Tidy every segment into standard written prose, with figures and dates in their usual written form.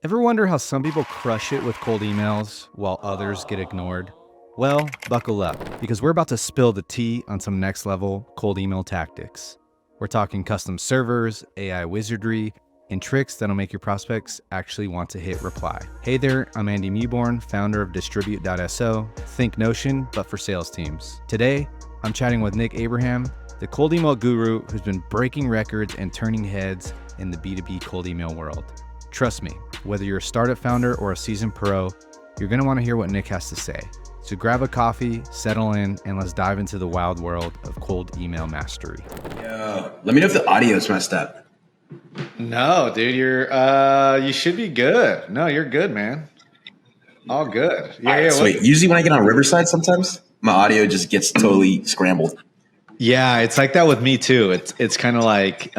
Ever wonder how some people crush it with cold emails while others get ignored? Well, buckle up, because we're about to spill the tea on some next level cold email tactics. We're talking custom servers, AI wizardry, and tricks that'll make your prospects actually want to hit reply. Hey there, I'm Andy Mewborn, founder of Distribute.so, Think Notion, but for sales teams. Today, I'm chatting with Nick Abraham, the cold email guru who's been breaking records and turning heads in the B2B cold email world. Trust me, whether you're a startup founder or a seasoned pro, you're going to want to hear what Nick has to say. So grab a coffee, settle in, and let's dive into the wild world of cold email mastery. Yo, let me know if the audio's messed up. No, dude, you should be good. No, you're good, man. All good. Yeah, all right, sweet. Usually when I get on Riverside, sometimes my audio just gets totally scrambled. Yeah, it's like that with me too. It's kind of like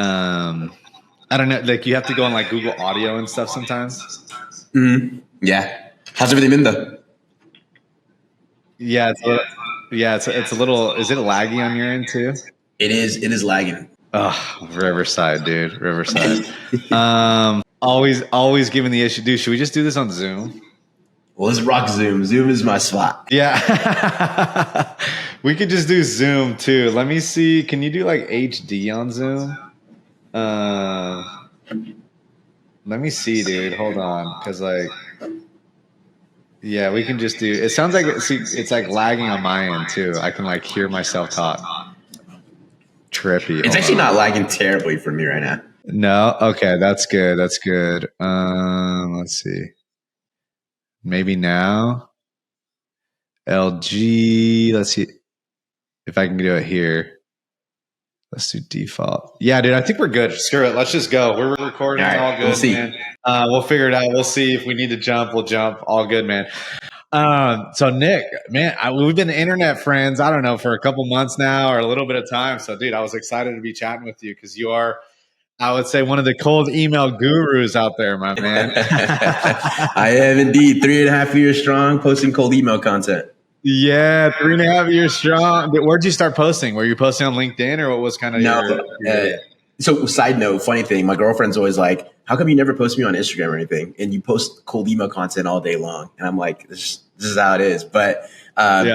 I don't know, like you have to go on like Google Audio and stuff sometimes. Mm-hmm. Yeah. How's everything been though? Yeah, it's a little. Is it laggy on your end too? It is lagging. Oh, Riverside, dude, Riverside. Always giving the issue. Dude, should we just do this on Zoom? Well, let's rock Zoom. Zoom is my spot. Yeah, we could just do Zoom too. Let me see. Can you do like HD on Zoom? Let me see, dude. Hold on, because like, yeah, we can just do. It sounds like it's like lagging on my end too. I can like hear myself talk. Trippy. It's actually not lagging terribly for me right now. No, okay, that's good. That's good. Let's see. Maybe now. LG. Let's see if I can do it here. Let's do default. Yeah, dude, I think we're good. Screw it. Let's just go. We're recording. All right, all good, we'll see. Man. We'll figure it out. We'll see if we need to jump. We'll jump. All good, man. So Nick, man, we've been internet friends, I don't know, for a couple months now or a little bit of time. So, dude, I was excited to be chatting with you because you are, I would say, one of the cold email gurus out there, my man. I am indeed 3.5 years strong, posting cold email content. Yeah, 3.5 years strong. Where'd you start posting? Were you posting on LinkedIn or what was kind of your So side note, funny thing, my girlfriend's always like, how come you never post me on Instagram or anything? And you post cold email content all day long. And I'm like, this is how it is. But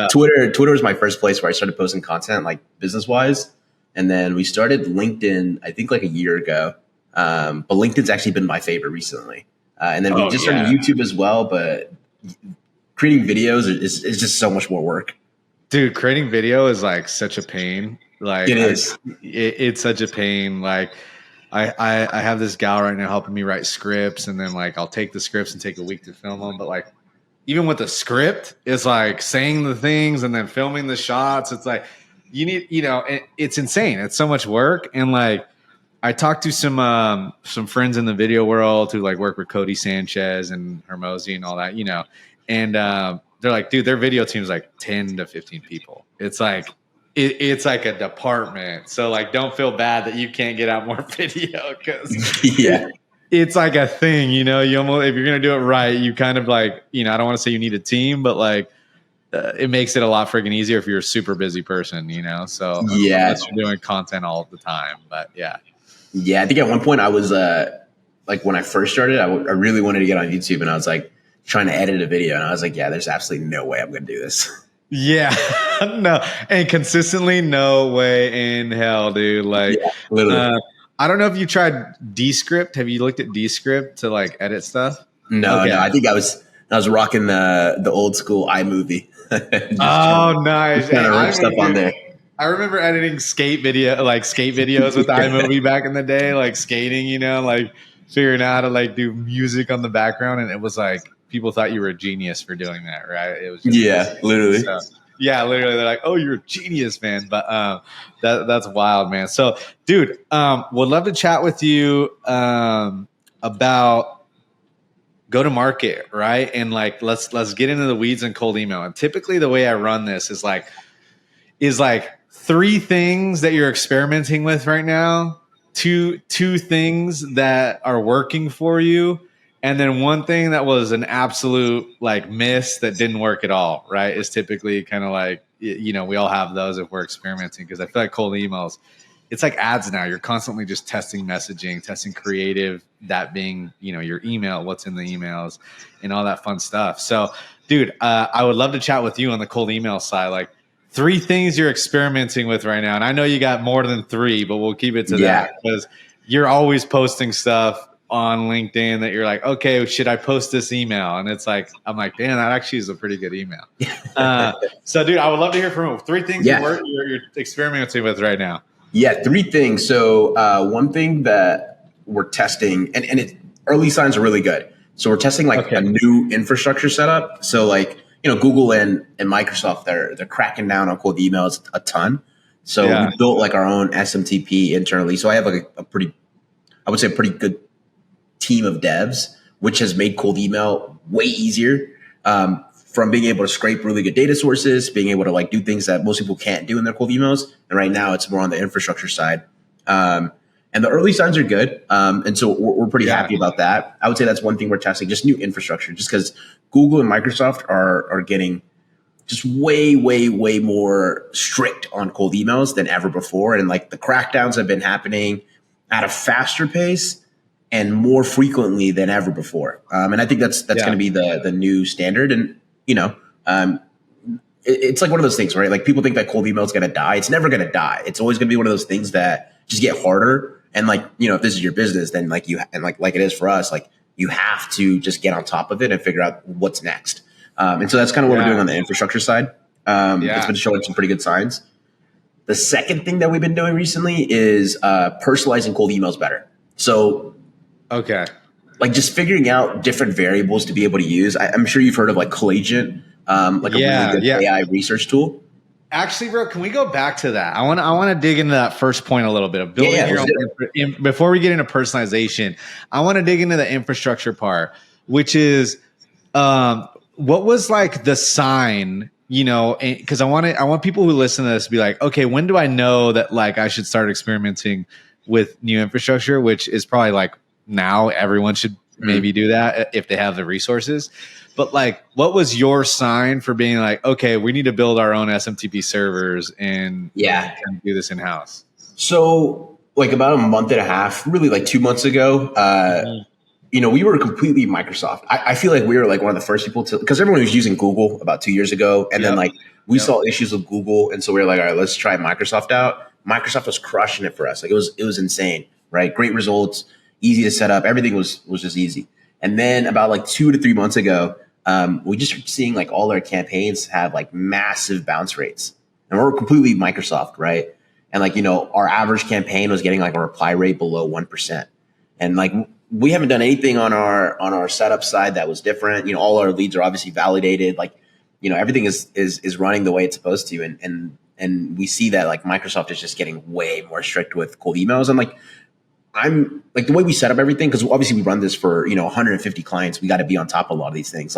Twitter was my first place where I started posting content, like business wise. And then we started LinkedIn, I think like a year ago. But LinkedIn's actually been my favorite recently. And then we just started YouTube as well. But creating videos is just so much more work. Dude, creating video is like such a pain. Like it is. It's such a pain. Like I have this gal right now helping me write scripts, and then like I'll take the scripts and take a week to film them. But like even with the script, it's like saying the things and then filming the shots. It's like you need, it's insane. It's so much work. And like I talked to some friends in the video world who like work with Cody Sanchez and Hermosi and all that, and they're like, dude, their video team is like 10 to 15 people. It's like it's like a department. So like, don't feel bad that you can't get out more video because it's like a thing, You almost, if you're gonna do it right, you kind of like, I don't want to say you need a team, but like it makes it a lot freaking easier if you're a super busy person, So unless you're doing content all the time, but yeah. I think at one point I was like when I first started, I really wanted to get on YouTube, and I was like trying to edit a video, and I was like, yeah, there's absolutely no way I'm going to do this. Yeah, no, and consistently, no way in hell, dude. Like, literally. I don't know if you tried Descript. Have you looked at Descript to like edit stuff? No, I think I was rocking the old school iMovie. Nice. Kind of rip stuff on there. I remember editing skate videos with iMovie back in the day, like skating, like figuring out how to like do music on the background, and it was like people thought you were a genius for doing that, right? It was just literally. So, literally, they're like, "Oh, you're a genius, man!" But that's wild, man. So, dude, would love to chat with you about go to market, right? And like, let's get into the weeds and cold email. And typically, the way I run this is like 3 things that you're experimenting with right now, two things that are working for you, and then one thing that was an absolute like miss that didn't work at all, right? Is typically kind of like, we all have those if we're experimenting, because I feel like cold emails, it's like ads now. You're constantly just testing messaging, testing creative, that being, your email, what's in the emails and all that fun stuff. So dude, I would love to chat with you on the cold email side. Like 3 things you're experimenting with right now. And I know you got more than 3, but we'll keep it to that because you're always posting stuff on LinkedIn that you're like, okay, should I post this email? And it's like, I'm like, damn, that actually is a pretty good email. So dude, I would love to hear from you. 3 things you're experimenting with right now. Yeah, 3 things. So one thing that we're testing, and early signs are really good. So we're testing a new infrastructure setup. So Google and Microsoft, they're cracking down on cold emails a ton. So we built our own SMTP internally. So I have a pretty good team of devs, which has made cold email way easier. From being able to scrape really good data sources, being able to do things that most people can't do in their cold emails. And right now it's more on the infrastructure side. And the early signs are good. And so we're pretty happy about that. I would say that's one thing we're testing, just new infrastructure, just because Google and Microsoft are getting just way, way, way more strict on cold emails than ever before. And the crackdowns have been happening at a faster pace and more frequently than ever before. And I think that's going to be the new standard. And it's one of those things, right? People think that cold email is going to die. It's never going to die. It's always going to be one of those things that just get harder. And if this is your business, then like it is for us, you have to just get on top of it and figure out what's next. And so that's kind of what we're doing on the infrastructure side. It's been showing some pretty good signs. The second thing that we've been doing recently is personalizing cold emails better. So, just figuring out different variables to be able to use. I'm sure you've heard of Collagent, a really good AI research tool. Actually, bro, can we go back to that? I want to dig into that first point a little bit of building your own. Before we get into personalization, I want to dig into the infrastructure part, which is what was the sign, because I want people who listen to this to be like, okay, when do I know that I should start experimenting with new infrastructure, which is probably now everyone should maybe do that if they have the resources. But what was your sign for being okay, we need to build our own SMTP servers and do this in house? So about a month and a half, really 2 months ago, we were completely Microsoft. I feel we were one of the first people to, because everyone was using Google about 2 years ago. And then we saw issues with Google. And so we were all right, let's try Microsoft out. Microsoft was crushing it for us. It was insane, right? Great results, easy to set up. Everything was just easy. And then about 2 to 3 months ago, we just started seeing all our campaigns have massive bounce rates, and we're completely Microsoft, right? And our average campaign was getting a reply rate below 1%. And we haven't done anything on our setup side that was different. All our leads are obviously validated. Everything is running the way it's supposed to. And we see that Microsoft is just getting way more strict with cold emails. And I'm the way we set up everything, because obviously we run this for 150 clients. We got to be on top of a lot of these things.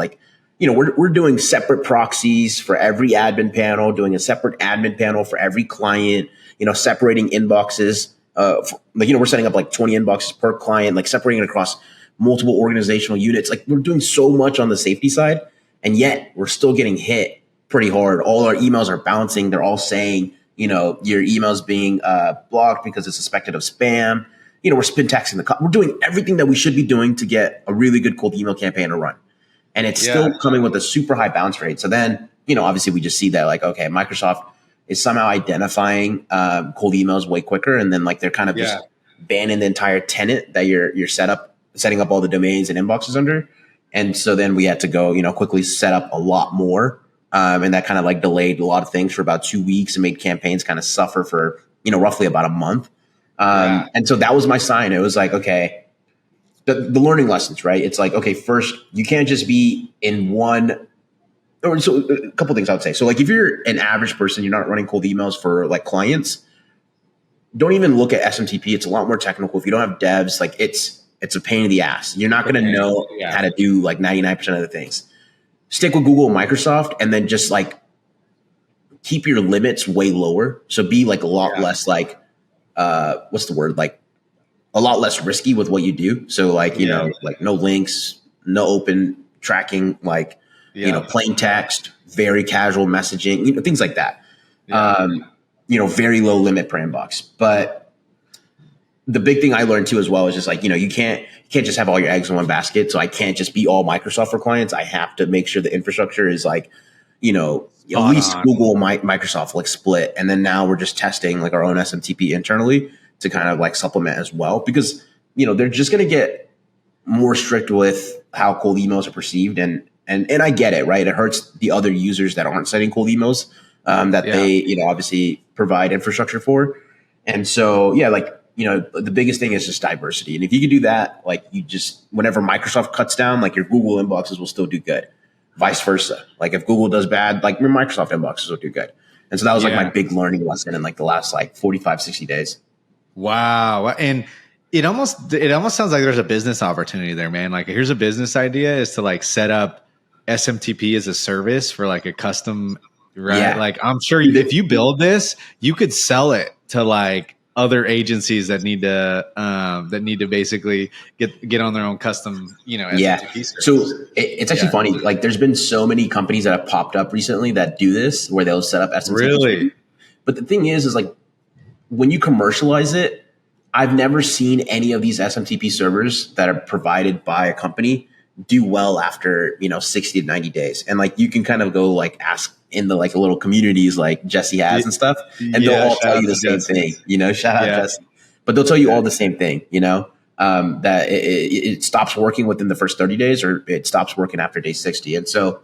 We're doing separate proxies for every admin panel, doing a separate admin panel for every client. Separating inboxes. We're setting up 20 inboxes per client, separating it across multiple organizational units. We're doing so much on the safety side, and yet we're still getting hit pretty hard. All our emails are bouncing. They're all saying, your email's being blocked because it's suspected of spam. We're spin taxing we're doing everything that we should be doing to get a really good cold email campaign to run. And it's still coming with a super high bounce rate. So then, obviously we just see that okay, Microsoft is somehow identifying cold emails way quicker. And then they're kind of just banning the entire tenant that you're setting up all the domains and inboxes under. And so then we had to go, quickly set up a lot more. And that kind of delayed a lot of things for about 2 weeks and made campaigns kind of suffer for, roughly about a month. And so that was my sign. It was okay, the learning lessons, right? It's okay, first, you can't just be in one, or so a couple things I would say. So if you're an average person, you're not running cold emails for clients, don't even look at SMTP. It's a lot more technical. If you don't have devs, it's a pain in the ass. You're not going to know how to do 99% of the things. Stick with Google and Microsoft, and then just keep your limits way lower. So be a lot less what's the word? A lot less risky with what you do. So no links, no open tracking, plain text, very casual messaging, things like that. very low limit per inbox. But the big thing I learned too as well is just like, you can't just have all your eggs in one basket. So I can't just be all Microsoft for clients. I have to make sure the infrastructure is like, at least Google, Microsoft like split. And then now we're just testing like our own SMTP internally to kind of like supplement as well, because, they're just going to get more strict with how cold emails are perceived. And I get it, right? It hurts the other users that aren't sending cold emails they, obviously provide infrastructure for. And so, the biggest thing is just diversity. And if you can do that, like whenever Microsoft cuts down, like your Google inboxes will still do good. Vice versa. Like if Google does bad, like your Microsoft inboxes will do good. And so that was like my big learning lesson in like the last like 45, 60 days. Wow. And it almost sounds like there's a business opportunity there, man. Like here's a business idea is to like set up SMTP as a service for like a custom, right? Yeah. Like I'm sure if you build this, you could sell it to like other agencies that need to basically get on their own custom, SMTP service. So it's actually funny. Like there's been so many companies that have popped up recently that do this where they'll set up SMTP. Really? But the thing is like when you commercialize it, I've never seen any of these SMTP servers that are provided by a company do well after, 60 to 90 days. And like, you can kind of go like ask in the like little communities like Jesse has and stuff, and they'll all tell you the same thing, shout out Jesse, but they'll tell you all the same thing, that it stops working within the first 30 days or it stops working after day 60. And so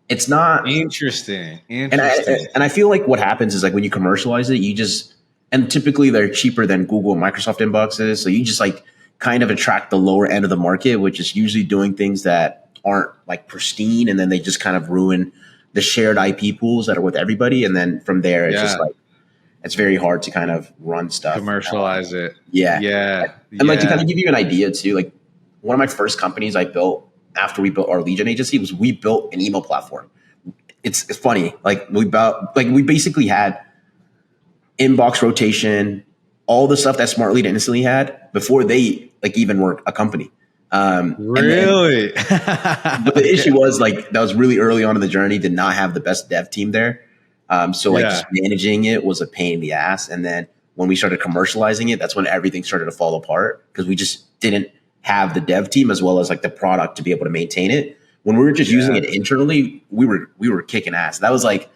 it's not interesting. And I feel like what happens is like when you commercialize it, and typically they're cheaper than Google and Microsoft inboxes. So you just like kind of attract the lower end of the market, which is usually doing things that aren't like pristine. And then they just kind of ruin the shared IP pools that are with everybody. And then from there, it's just like, it's very hard to kind of run stuff. Commercialize it. Yeah. And like to kind of give you an idea too, like one of my first companies I built after we built our lead gen agency was we built an email platform. It's funny. Like we basically had inbox rotation, all the stuff that Smart Lead instantly had before they like even were a company. Really? But the issue was like that was really early on in the journey, did not have the best dev team there. So just managing it was a pain in the ass. And then when we started commercializing it, that's when everything started to fall apart because we just didn't have the dev team as well as like the product to be able to maintain it. When we were just using it internally, we were kicking ass. That was like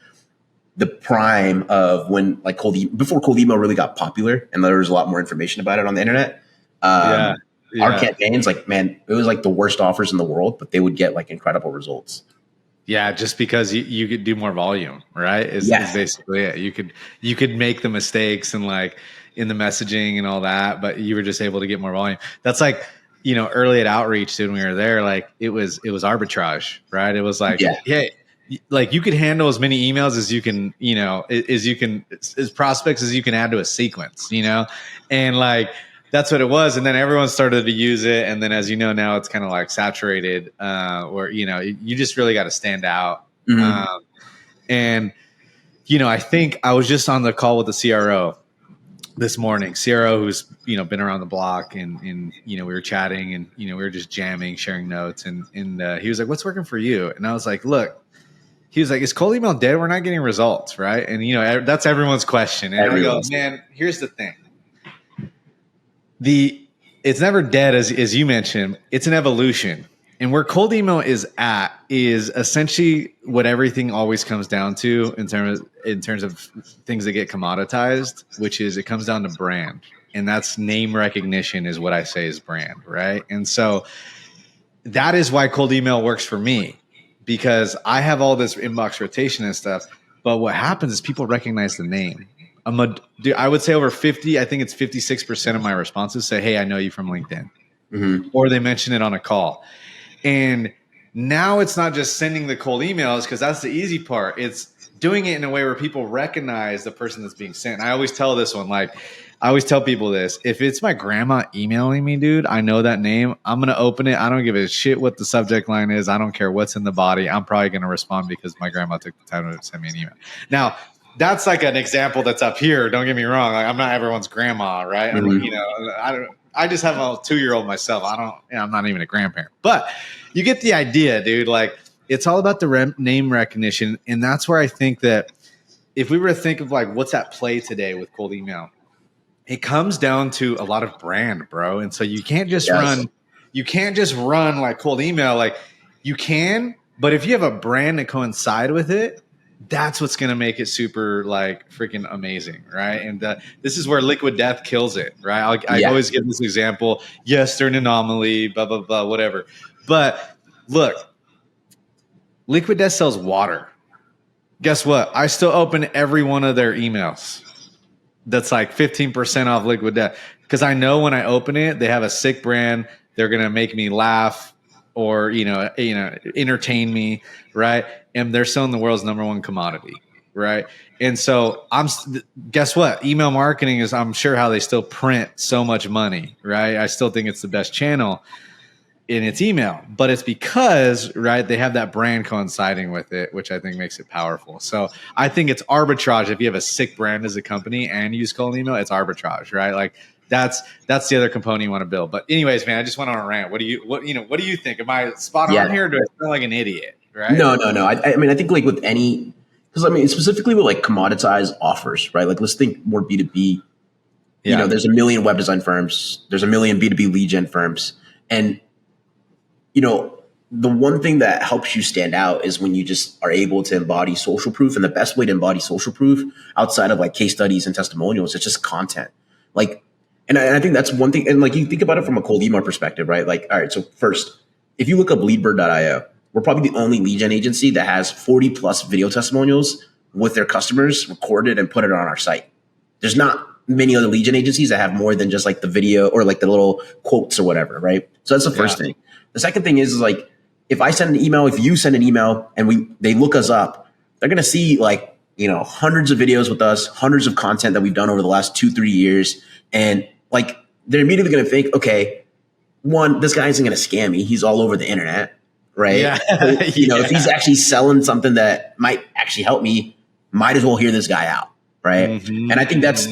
the prime of when like before cold email really got popular and there was a lot more information about it on the internet. Our campaigns, like, man, it was like the worst offers in the world, but they would get like incredible results. Yeah, just because you could do more volume, right? Is basically it. You could make the mistakes and like in the messaging and all that, but you were just able to get more volume. That's like, early at Outreach, dude, when we were there, like it was arbitrage, right? It was like, like you could handle as many emails as you can, as prospects as you can add to a sequence, and like that's what it was. And then everyone started to use it, and then as you know now, it's kind of like saturated, where you just really got to stand out. Mm-hmm. And I think I was just on the call with the CRO this morning. CRO who's been around the block, and we were chatting, and we were just jamming, sharing notes, and he was like, "What's working for you?" And I was like, "Look." He was like, "Is cold email dead? We're not getting results, right?" And that's everyone's question. And I go, "Man, here's the thing. It's never dead, as you mentioned. It's an evolution. And where cold email is at is essentially what everything always comes down to in terms of things that get commoditized, which is it comes down to brand, and that's name recognition is what I say is brand, right? And so that is why cold email works for me." Because I have all this inbox rotation and stuff, but what happens is people recognize the name. I would say over 50, I think it's 56% of my responses say, "Hey, I know you from LinkedIn," mm-hmm. or they mention it on a call. And now it's not just sending the cold emails because that's the easy part. It's doing it in a way where people recognize the person that's being sent. And I always tell this one, like, I always tell people this. If it's my grandma emailing me, dude, I know that name. I'm going to open it. I don't give a shit what the subject line is. I don't care what's in the body. I'm probably going to respond because my grandma took the time to send me an email. Now, that's like an example that's up here. Don't get me wrong. Like, I'm not everyone's grandma, right? Mm-hmm. I just have a 2-year-old myself. I'm not even a grandparent. But you get the idea, dude. Like, it's all about the name recognition. And that's where I think that if we were to think of like what's at play today with cold email, it comes down to a lot of brand, bro. And so you can't just run like cold email. Like you can, but if you have a brand to coincide with it, that's what's going to make it super like freaking amazing, right? And this is where Liquid Death kills it, right? I always give this example. Yes, they're an anomaly, blah, blah, blah, whatever. But look, Liquid Death sells water. Guess what? I still open every one of their emails. That's like 15% off Liquid Death because I know when I open it, they have a sick brand. They're going to make me laugh or, entertain me, right? And they're selling the world's number one commodity, right? And so guess what? Email marketing is, I'm sure, how they still print so much money, right? I still think it's the best channel in its email, but it's because, right, they have that brand coinciding with it, which I think makes it powerful. So I think it's arbitrage. If you have a sick brand as a company and use cold email, it's arbitrage, right? Like that's the other component you want to build. But anyways, man, I just went on a rant. What do you think? Am I spot on here? Or do I sound like an idiot? Right? No. I mean, I think like with any, because I mean, specifically with like commoditized offers, right? Like let's think more B2B. Yeah. There's a million web design firms. There's a million B2B lead gen firms. And, the one thing that helps you stand out is when you just are able to embody social proof. And the best way to embody social proof outside of like case studies and testimonials is just content. Like, and I think that's one thing. And like, you think about it from a cold email perspective, right? Like, all right, so first, if you look up leadbird.io, we're probably the only lead gen agency that has 40 plus video testimonials with their customers recorded and put it on our site. There's not many other lead gen agencies that have more than just like the video or like the little quotes or whatever, right? So that's the first thing. The second thing is like, if I send an email, if you send an email and they look us up, they're going to see like, hundreds of videos with us, hundreds of content that we've done over the last 2-3 years. And like, they're immediately going to think, okay, one, this guy isn't going to scam me. He's all over the internet, right? Yeah. If he's actually selling something that might actually help me, might as well hear this guy out, right? Mm-hmm. And I think that's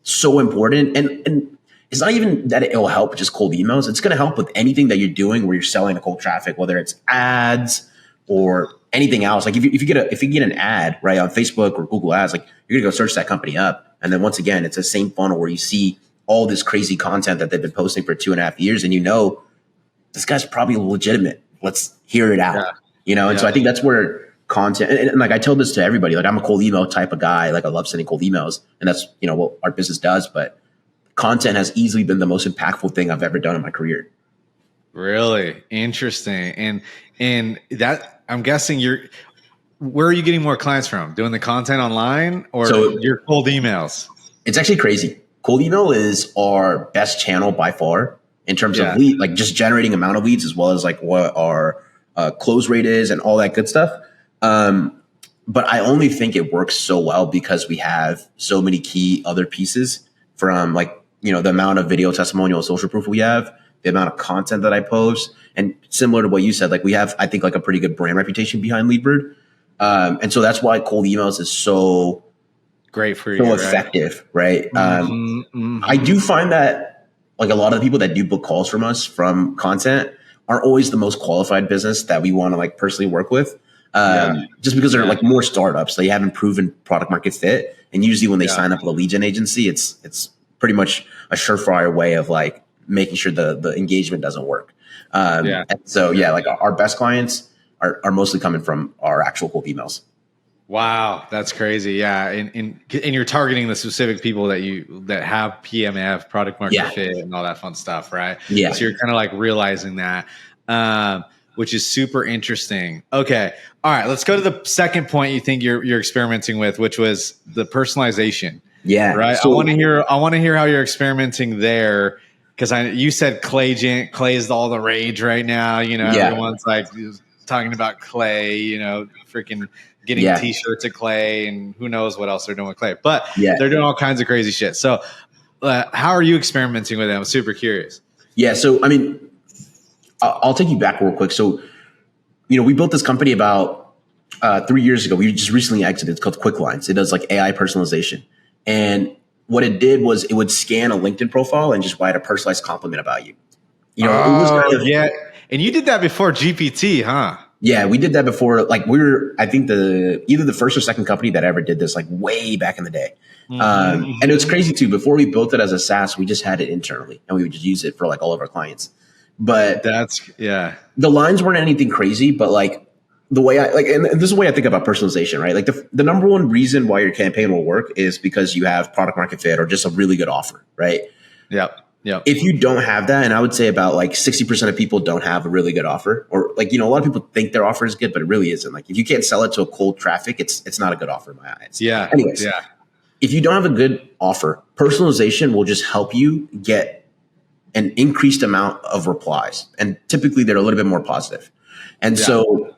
so important. And it's not even that it will help just cold emails. It's going to help with anything that you're doing where you're selling a cold traffic, whether it's ads or anything else. Like if you get an ad right on Facebook or Google Ads, like you're going to go search that company up. And then once again, it's the same funnel where you see all this crazy content that they've been posting for 2.5 years. And this guy's probably legitimate. Let's hear it out, And so I think that's where content, and like I tell this to everybody, like I'm a cold email type of guy. Like I love sending cold emails and that's, what our business does. But content has easily been the most impactful thing I've ever done in my career. Really interesting. And that, I'm guessing where are you getting more clients from? Doing the content online or your cold emails? It's actually crazy. Cold email is our best channel by far in terms of lead, like just generating amount of leads as well as like what our close rate is and all that good stuff. But I only think it works so well because we have so many key other pieces from like, the amount of video testimonial social proof we have, the amount of content that I post, and similar to what you said, like we have, I think, like a pretty good brand reputation behind Leadbird. And so that's why cold emails is so great for you, so effective, right? I do find that like a lot of the people that do book calls from us from content are always the most qualified business that we want to like personally work with. Just because they're like more startups, they haven't proven product market fit. And usually when they sign up with a lead gen agency, it's pretty much a surefire way of like making sure the engagement doesn't work. And so, like our best clients are mostly coming from our actual cold emails. Wow. That's crazy. Yeah. And you're targeting the specific people that have PMF, product market fit and all that fun stuff. Right. Yeah. So you're kind of like realizing that, which is super interesting. Okay. All right. Let's go to the second point you think you're experimenting with, which was the personalization. Yeah. Right. So, I want to hear how you're experimenting there. Cause you said Clay is all the rage right now. Everyone's like talking about Clay, freaking getting t-shirts at Clay and who knows what else they're doing with Clay, but they're doing all kinds of crazy shit. So how are you experimenting with it? I'm super curious. Yeah. So, I mean, I'll take you back real quick. So, we built this company about 3 years ago. We just recently exited. It's called Quick Lines. It does like AI personalization. And what it did was it would scan a LinkedIn profile and just write a personalized compliment about you. It was kind of, and you did that before GPT, huh? Yeah, we did that before. Like I think either the first or second company that ever did this, like way back in the day. And it was crazy too. Before we built it as a SaaS, we just had it internally and we would just use it for like all of our clients. But the lines weren't anything crazy, but like the way and this is the way I think about personalization, right? Like the number one reason why your campaign will work is because you have product market fit or just a really good offer, right? Yep. If you don't have that, and I would say about like 60% of people don't have a really good offer, or like, a lot of people think their offer is good, but it really isn't. Like if you can't sell it to a cold traffic, it's not a good offer in my eyes. Yeah. Anyways, if you don't have a good offer, personalization will just help you get an increased amount of replies. And typically they're a little bit more positive. And so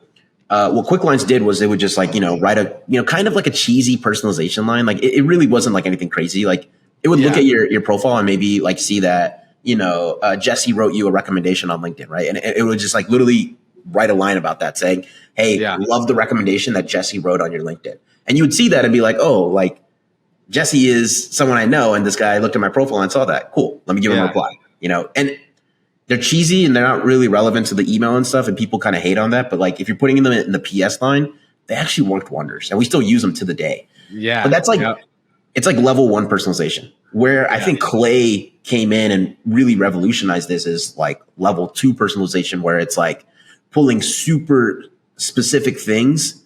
what Quick Lines did was they would just like, write a, kind of like a cheesy personalization line. Like it really wasn't like anything crazy. Like it would look at your profile and maybe like see that, Jesse wrote you a recommendation on LinkedIn, right? And it would just like literally write a line about that saying, hey, love the recommendation that Jesse wrote on your LinkedIn. And you would see that and be like, oh, like Jesse is someone I know. And this guy looked at my profile and saw that. Cool. Let me give him a reply, and they're cheesy and they're not really relevant to the email and stuff. And people kind of hate on that. But like if you're putting them in the PS line, they actually worked wonders. And we still use them to the day. Yeah. But that's like, it's like level one personalization, where I think Clay came in and really revolutionized this is like level two personalization, where it's like pulling super specific things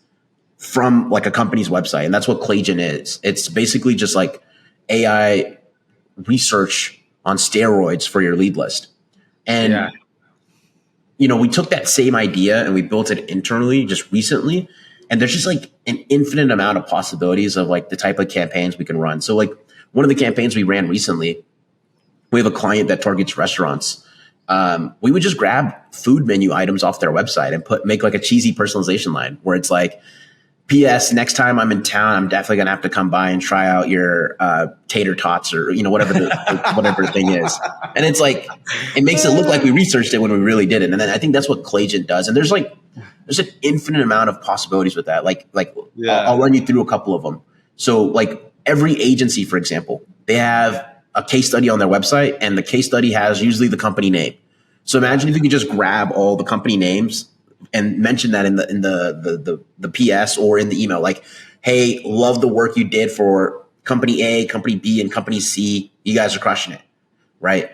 from like a company's website. And that's what Claygen is. It's basically just like AI research on steroids for your lead list. And, we took that same idea and we built it internally just recently. And there's just like an infinite amount of possibilities of like the type of campaigns we can run. So like one of the campaigns we ran recently, we have a client that targets restaurants. We would just grab food menu items off their website and make like a cheesy personalization line where it's like, P.S. Next time I'm in town, I'm definitely gonna have to come by and try out your tater tots or whatever whatever the thing is. And it's like it makes it look like we researched it when we really didn't. And then I think that's what Claygen does. And there's an infinite amount of possibilities with that. I'll run you through a couple of them. So like every agency, for example, they have a case study on their website, and the case study has usually the company name. So imagine if you could just grab all the company names and mention that in the PS or in the email, like, hey, love the work you did for company A, company B, and company C. You guys are crushing it, right?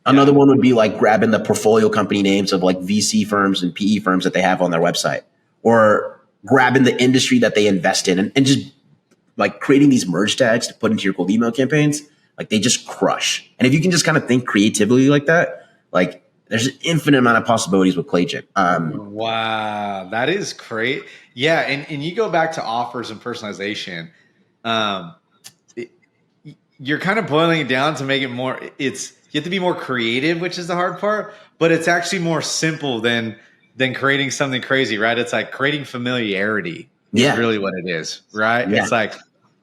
Another one would be like grabbing the portfolio company names of like VC firms and PE firms that they have on their website, or grabbing the industry that they invest in, and just like creating these merge tags to put into your cold email campaigns. Like they just crush. And if you can just kind of think creatively like that, like there's an infinite amount of possibilities with Claygen. Wow, that is great. Yeah, and you go back to offers and personalization. You're kind of boiling it down to make it more. You have to be more creative, which is the hard part. But it's actually more simple than creating something crazy, right? It's like creating familiarity. Is really what it is, right? Yeah. It's like,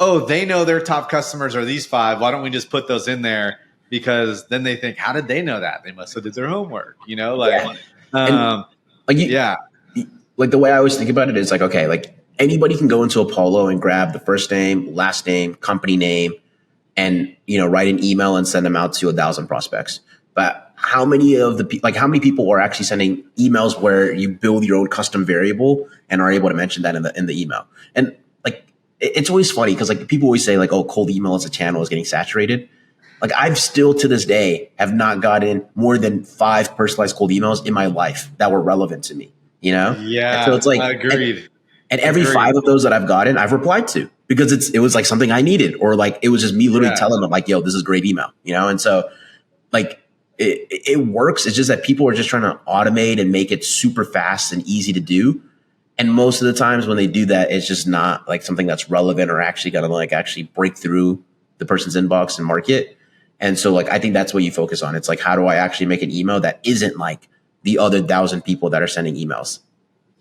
oh, they know their top customers are these 5. Why don't we just put those in there? Because then they think, how did they know that? They must have did their homework, like, like the way I always think about it is like, okay, like anybody can go into Apollo and grab the first name, last name, company name, and, write an email and send them out to 1,000 prospects. But how many people are actually sending emails where you build your own custom variable and are able to mention that in the email? And like, it's always funny because like people always say like, oh, cold email as a channel is getting saturated. Like I've still to this day have not gotten more than 5 personalized cold emails in my life that were relevant to me, Yeah. And so it's like, agreed. And every 5 of those that I've gotten, I've replied to because it was like something I needed, or like it was just me literally telling them like, yo, this is a great email, And so like it works. It's just that people are just trying to automate and make it super fast and easy to do. And most of the times when they do that, it's just not like something that's relevant or actually going to like actually break through the person's inbox and market. And so like, I think that's what you focus on. It's like, how do I actually make an email that isn't like the other 1,000 people that are sending emails?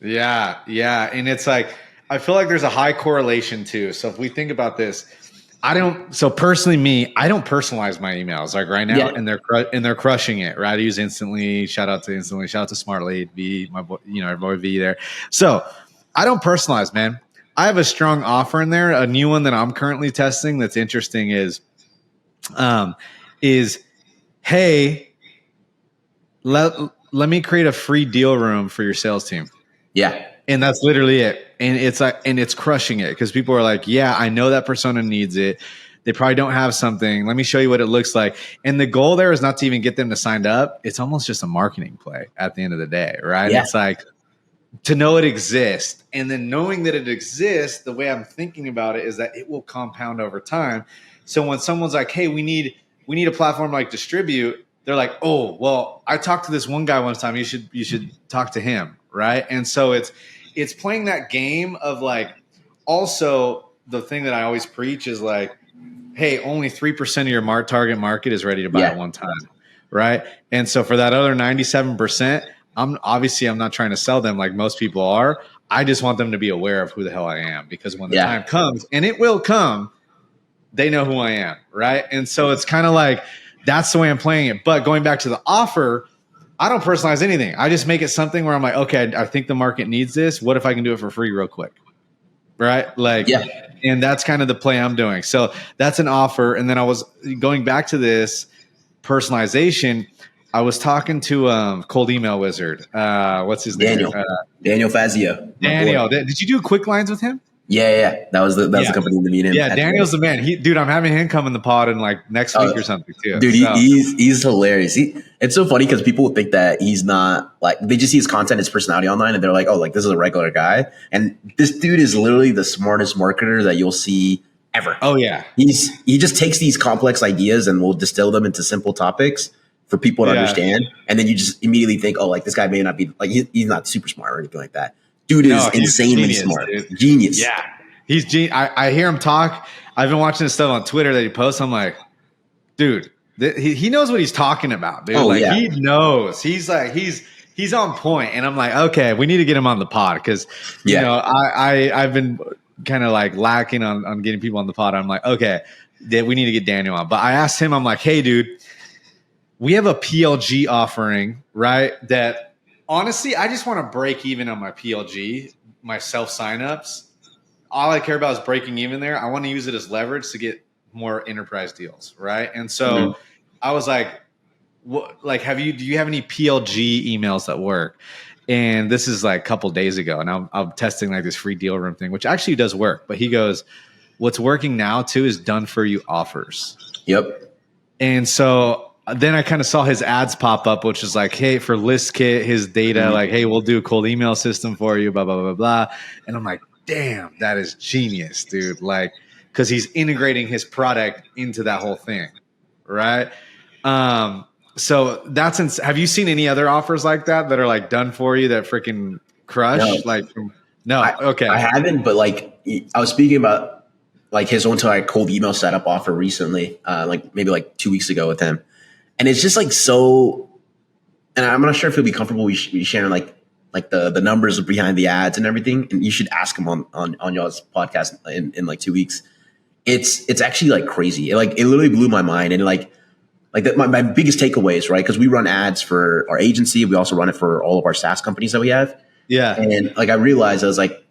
Yeah. Yeah. And it's like, I feel like there's a high correlation too. So if we think about this, I don't personalize my emails like right now, and they're crushing it, right? I use Instantly. Shout out to Smartly, V, my boy, our boy V there. So I don't personalize, man. I have a strong offer in there. A new one that I'm currently testing that's interesting is hey, let me create a free deal room for your sales team. Yeah. And that's literally it. And it's like, and it's crushing it because people are like, yeah, I know that persona needs it. They probably don't have something. Let me show you what it looks like. And the goal there is not to even get them to sign up. It's almost just a marketing play at the end of the day, right? Yeah. It's like to know it exists. And then knowing that it exists, the way I'm thinking about it is that it will compound over time. So when someone's like, hey, we need a platform like Distribute, they're like, oh, well, I talked to this one guy one time. You should talk to him, right? And so it's playing that game of like, also the thing that I always preach is like, hey, only 3% of your target market is ready to buy at one time, right? And so for that other 97%, I'm not trying to sell them like most people are. I just want them to be aware of who the hell I am, because when the time comes, and it will come, they know who I am, right? And so it's kind of like that's the way I'm playing it. But going back to the offer, I don't personalize anything. I just make it something where I'm like, okay, I think the market needs this. What if I can do it for free real quick? Right? Like, and that's kind of the play I'm doing. So that's an offer. And then I was going back to this personalization. I was talking to Cold Email Wizard. What's his name? Daniel Fazio. Daniel. Did you do quick lines with him? Yeah. That was the company to meet him. Yeah, Daniel's the man. Dude, I'm having him come in the pod in like next week or something too. Dude, he's hilarious. It's so funny because people would think that he's not like, they just see his content, his personality online, and they're like, oh, like this is a regular guy. And this dude is literally the smartest marketer that you'll see ever. Oh yeah. He just takes these complex ideas and will distill them into simple topics for people to understand. And then you just immediately think, oh, like this guy may not be like, he's not super smart or anything like that. Dude is insanely smart. Dude. Genius. Yeah. He's genius. I hear him talk. I've been watching his stuff on Twitter that he posts. I'm like, dude, he knows what he's talking about, dude. He knows. He's like, he's on point. And I'm like, okay, we need to get him on the pod because, you know, I've been kind of like lacking on getting people on the pod. I'm like, okay, we need to get Daniel on. But I asked him, I'm like, hey, dude, we have a PLG offering, right? That honestly, I just want to break even on my PLG, my self signups. All I care about is breaking even there. I want to use it as leverage to get more enterprise deals, right? And so I was like, "What? Like, do you have any PLG emails that work?" And this is like a couple days ago, and I'm testing like this free deal room thing, which actually does work. But he goes, "What's working now too is done for you offers." Yep. And so then I kind of saw his ads pop up, which is like, "Hey, for ListKit, his data, like, hey, we'll do a cold email system for you, blah blah blah blah." And I'm like, damn, that is genius, dude. Like, because he's integrating his product into that whole thing, right? So that's have you seen any other offers like that are like done for you that freaking crush? No. Okay. I haven't, but like I was speaking about like his own cold email setup offer recently, like maybe like 2 weeks ago with him, and it's just like so. And I'm not sure if he'll be comfortable we sharing like the numbers behind the ads and everything. And you should ask him on y'all's podcast in like 2 weeks. It's actually like crazy. It literally blew my mind. And like that, my biggest takeaways, right? Because we run ads for our agency. We also run it for all of our SaaS companies that we have. Yeah. And like, I realized I was like,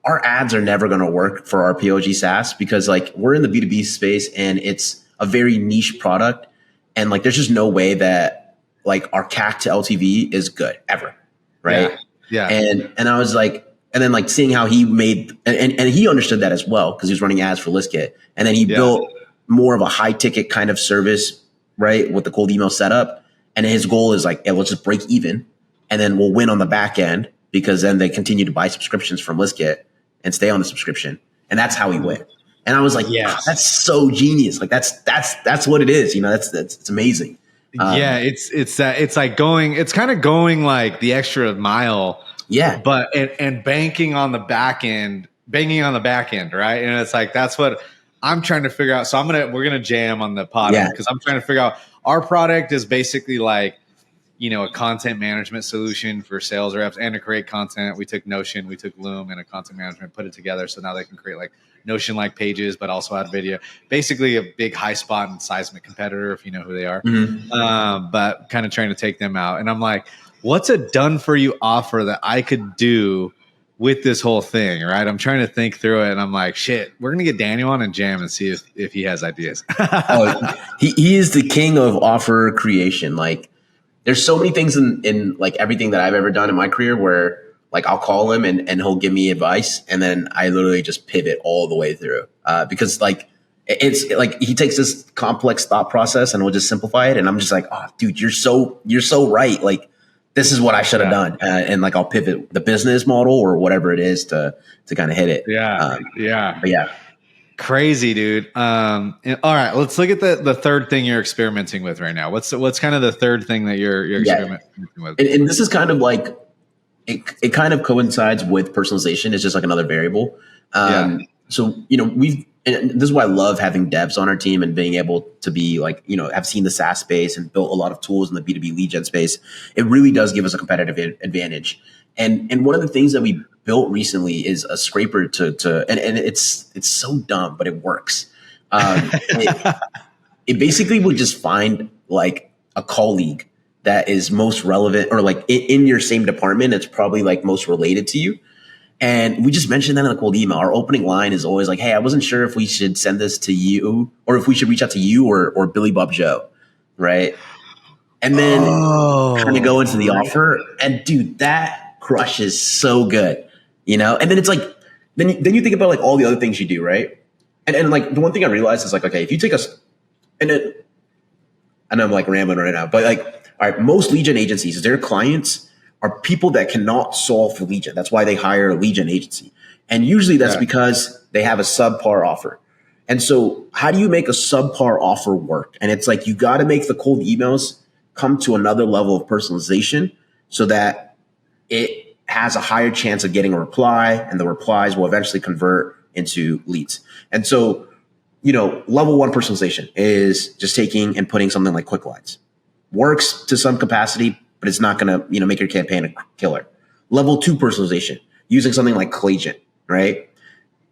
our ads are never going to work for our POG SaaS because like we're in the B2B space and it's a very niche product. And like, there's just no way that like our CAC to LTV is good ever. Right. Yeah. And I was like, and then like seeing how he made, and he understood that as well because he was running ads for ListKit. And then he built more of a high ticket kind of service, right, with the cold email setup. And his goal is like, let's just break even and then we'll win on the back end because then they continue to buy subscriptions from ListKit and stay on the subscription. And that's how he went. And I was like, wow, that's so genius. Like that's what it is. You know, it's amazing. It's like kind of going like the extra mile. Yeah. But and banking on the back end, right? And it's like that's what I'm trying to figure out. So we're gonna jam on the pod because I'm trying to figure out our product is basically like, you know, a content management solution for sales reps and to create content. We took Notion, we took Loom and a content management, put it together. So now they can create like Notion-like pages, but also add video. Basically a big HighSpot and Seismic competitor, if you know who they are. But kind of trying to take them out. And I'm like, what's a done-for-you offer that I could do with this whole thing, right? I'm trying to think through it, and I'm like, shit, we're going to get Daniel on and jam and see if he has ideas. He is the king of offer creation. Like, there's so many things in like everything that I've ever done in my career where like I'll call him and he'll give me advice, and then I literally just pivot all the way through because like it's like he takes this complex thought process and will just simplify it, and I'm just like, oh, dude, you're so right. Like this is what I should have done, and like I'll pivot the business model or whatever it is to kind of hit it. But yeah. Crazy, dude. All right, let's look at the third thing you're experimenting with right now. What's kind of the third thing that you're experimenting with? And this is kind of like it kind of coincides with personalization. It's just like another variable. So and this is why I love having devs on our team and being able to be like, have seen the SaaS space and built a lot of tools in the B2B lead gen space. It really does give us a competitive advantage. And one of the things that we built recently is a scraper and it's so dumb, but it works. It basically would just find like a colleague that is most relevant or like in your same department. It's probably like most related to you. And we just mentioned that in a cold email. Our opening line is always like, hey, I wasn't sure if we should send this to you or if we should reach out to you or Billy Bob Joe. Right. And then kind of go into the offer. And dude, that crushes so good, And then it's like, then you think about like all the other things you do. Right. And like the one thing I realized is like, okay, if you take us and then, I know I'm like rambling right now, but like, all right, most lead gen agencies, their clients are people that cannot solve for lead gen. That's why they hire a lead gen agency. And usually that's because they have a subpar offer. And so how do you make a subpar offer work? And it's like, you got to make the cold emails come to another level of personalization so that it has a higher chance of getting a reply, and the replies will eventually convert into leads. And so, level one personalization is just taking and putting something like quick lines. Works to some capacity, but it's not going to, make your campaign a killer. Level two personalization, using something like Clagent, right?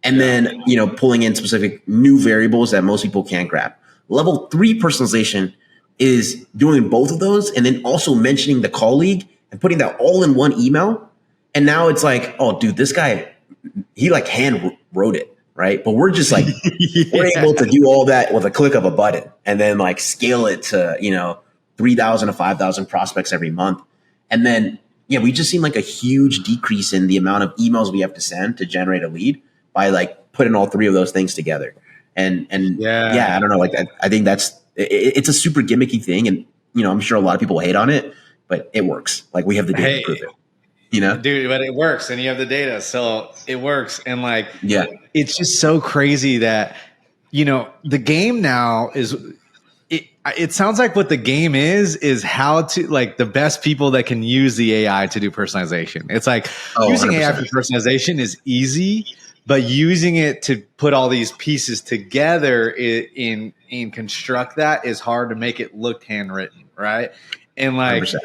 And then, pulling in specific new variables that most people can't grab. Level three personalization is doing both of those and then also mentioning the colleague and putting that all in one email. And now it's like, oh, dude, this guy, he like hand wrote it, right? But we're just like, we're able to do all that with a click of a button and then like scale it to, 3,000 to 5,000 prospects every month. And then, we just seen like a huge decrease in the amount of emails we have to send to generate a lead by like putting all three of those things together. And I don't know, like I think it's a super gimmicky thing. And, I'm sure a lot of people hate on it, but it works. Like we have the data to prove it. Dude, but it works and you have the data. So it works. And like, it's just so crazy that, the game now is, it sounds like what the game is how to like the best people that can use the AI to do personalization. It's like using 100%. AI for personalization is easy, but using it to put all these pieces together in construct that is hard to make it look handwritten. Right. And like, 100%.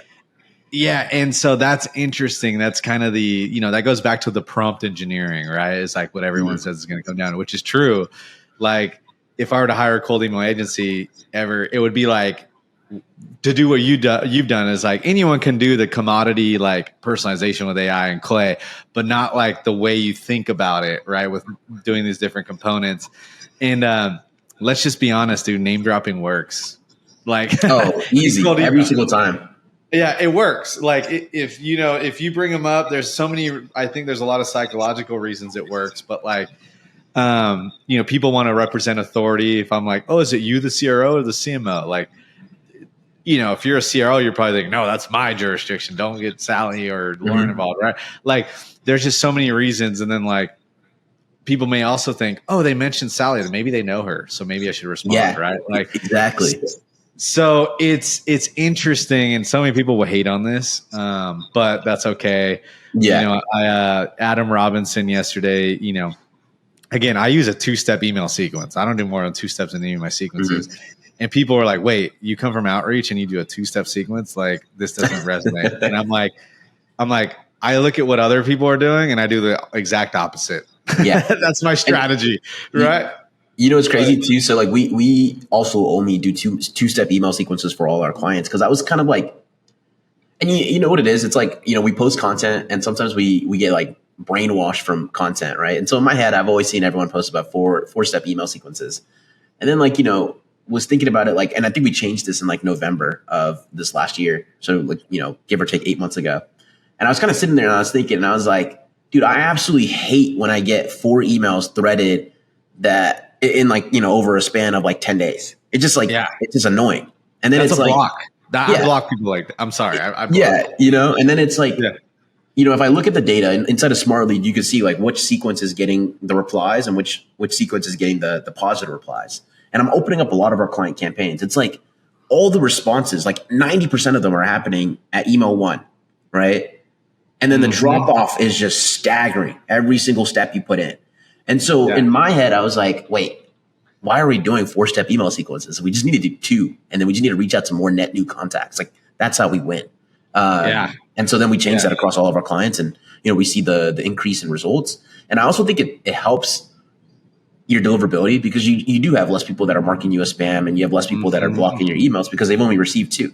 Yeah. And so that's interesting. That's kind of the, that goes back to the prompt engineering, right? It's like what everyone says is going to come down to, which is true. Like if I were to hire a cold email agency ever, it would be like to do what you've done is like anyone can do the commodity, like personalization with AI and Clay, but not like the way you think about it, right? With doing these different components. And let's just be honest, dude, name dropping works. Like, easy every single time. Yeah, it works. Like if you bring them up, there's so many, I think there's a lot of psychological reasons it works, but like, people want to represent authority. If I'm like, oh, is it you, the CRO or the CMO? Like, if you're a CRO, you're probably thinking, no, that's my jurisdiction. Don't get Sally or Lauren involved, right? Like there's just so many reasons. And then like people may also think, oh, they mentioned Sally, maybe they know her. So maybe I should respond, right? Like exactly. So it's interesting, and so many people will hate on this, but that's okay. Yeah. Adam Robinson yesterday, again, I use a 2-step email sequence. I don't do more than 2 steps in any of my sequences. And people are like, wait, you come from outreach and you do a 2-step sequence? Like this doesn't resonate. And I'm like, I look at what other people are doing and I do the exact opposite. Yeah. That's my strategy. Right. It's crazy too. So like we also only do two-step email sequences for all our clients. Cause I was kind of like, and you know what it is? It's like, we post content and sometimes we get like brainwashed from content. Right. And so in my head, I've always seen everyone post about four-step email sequences. And then like, was thinking about it like, and I think we changed this in like November of this last year. So like, give or take 8 months ago. And I was kind of sitting there and I was thinking, and I was like, dude, I absolutely hate when I get 4 emails threaded that in like, over a span of like 10 days. It's just like, it's just annoying. And then that's it's a like, block. I block people like that. I'm sorry. I block. and then it's like, if I look at the data inside of Smart Lead, you can see like which sequence is getting the replies and which sequence is getting the positive replies. And I'm opening up a lot of our client campaigns. It's like all the responses, like 90% of them are happening at email 1, right? And then the drop off is just staggering every single step you put in. And so in my head, I was like, wait, why are we doing 4-step email sequences? We just need to do 2. And then we just need to reach out to more net new contacts. Like that's how we win. And so then we change that across all of our clients and, we see the increase in results. And I also think it helps your deliverability because you do have less people that are marking you as spam and you have less people that are blocking your emails because they've only received 2.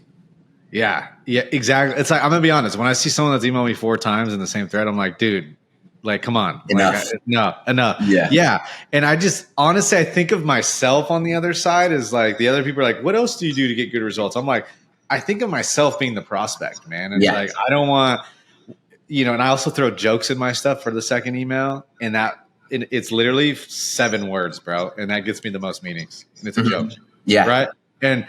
Yeah, exactly. It's like, I'm gonna be honest. When I see someone that's emailed me 4 times in the same thread, I'm like, dude, like, come on, enough. Enough. Yeah. And I just honestly, I think of myself on the other side as like the other people are like, what else do you do to get good results? I'm like, I think of myself being the prospect, man. It's like I don't want, and I also throw jokes in my stuff for the second email, and it's literally 7 words, bro, and that gets me the most meetings. And it's a joke, right? And